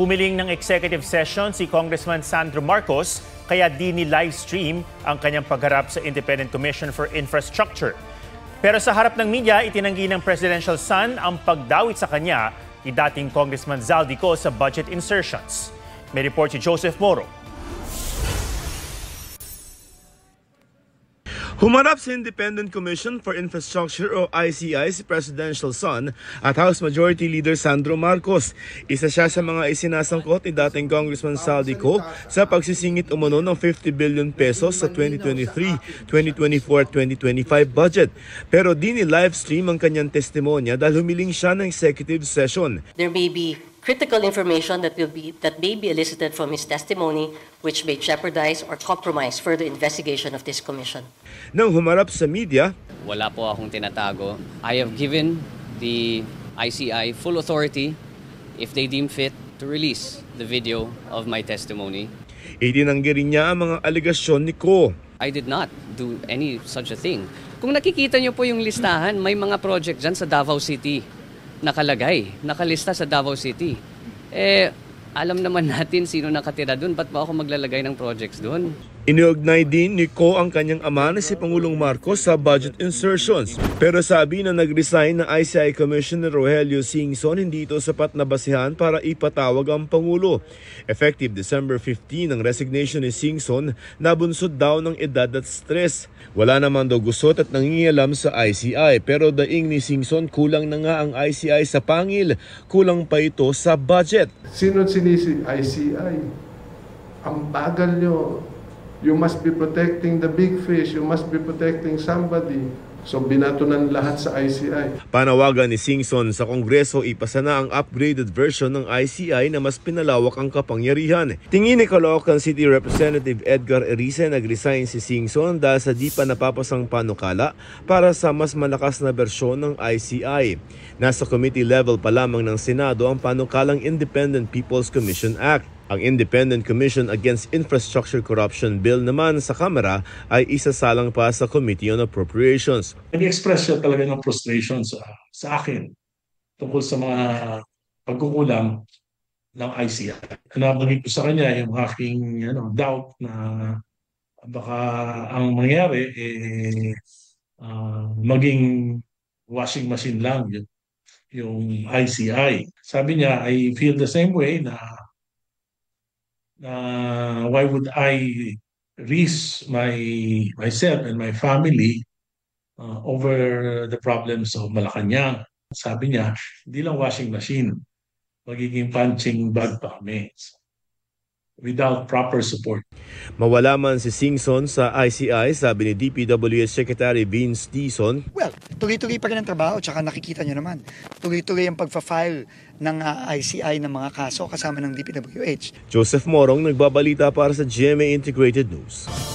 Humiling ng executive session si Congressman Sandro Marcos kaya di ni live stream ang kanyang pagharap sa Independent Commission for Infrastructure. Pero sa harap ng media, itinanggi ng presidential son ang pagdawit sa kanya ni dating Congressman Zaldico sa budget insertions. May report si Joseph Moro. Humarap sa Independent Commission for Infrastructure o ICI si presidential son at House Majority Leader Sandro Marcos. Isa siya sa mga isinasangkot ni dating Congressman Zaldico sa pagsisingit umano ng 50 billion pesos sa 2023, 2024, 2025 budget. Pero di ni live stream ang kanyang testimonya dahil humiling siya ng executive session. There may be critical information that may be elicited from his testimony which may jeopardize or compromise further investigation of this commission. Nang humarap sa media, wala po akong tinatago. I have given the ICI full authority if they deem fit to release the video of my testimony. itinanggi rin niya ang mga alegasyon ni Ko. I did not do any such a thing. Kung nakikita niyo po yung listahan, may mga project dyan sa Davao City nakalista sa Davao City. Alam naman natin sino nakatira doon, ba't ba ako maglalagay ng projects doon? Iniugnay din ni Ko ang kanyang ama na si Pangulong Marcos sa budget insertions. Pero sabi na nag-resign ng ICI Commissioner Rogelio Singson, hindi ito sapat na basihan para ipatawag ang Pangulo. Effective December 15 ang resignation ni Singson, nabunsod daw ng edad at stress. Wala naman daw gusot at nangingialam sa ICI, pero daing ni Singson, kulang na nga ang ICI sa pangil, kulang pa ito sa budget. Sino sinisi ICI? Ang bagal nyo. You must be protecting the big fish. You must be protecting somebody. So binato ng lahat sa ICI. Panawagan ni Singson sa Kongreso ipasa na ang upgraded version ng ICI na mas pinalawak ang kapangyarihan. Tingin ni Caloocan City Representative Edgar Erice, nag-resign si Singson dahil sa di pa napapasang panukala para sa mas malakas na bersyon ng ICI. Nasa committee level pa lamang ng Senado ang panukalang Independent People's Commission Act. Ang Independent Commission Against Infrastructure Corruption Bill naman sa Kamara ay isasalang pa sa Committee on Appropriations. Nag-express siya talaga ng frustration sa akin tungkol sa mga pagkukulang ng ICI. Nabagay ko sa kanya yung aking doubt na baka ang mangyari maging washing machine lang yung ICI. Sabi niya, I feel the same way na why would I risk myself and my family over the problems of Malacanang? Sabi niya, hindi lang washing machine, magiging punching bag pa kami without proper support. Mawala man si Singson sa ICI, sabi ni DPWH Secretary Vince Dizon. Well, tuloy-tuloy pa rin ang trabaho, tsaka nakikita nyo naman. Tuloy-tuloy ang pagpa-file ng ICI ng mga kaso kasama ng DPWH. Joseph Morong, nagbabalita para sa GMA Integrated News.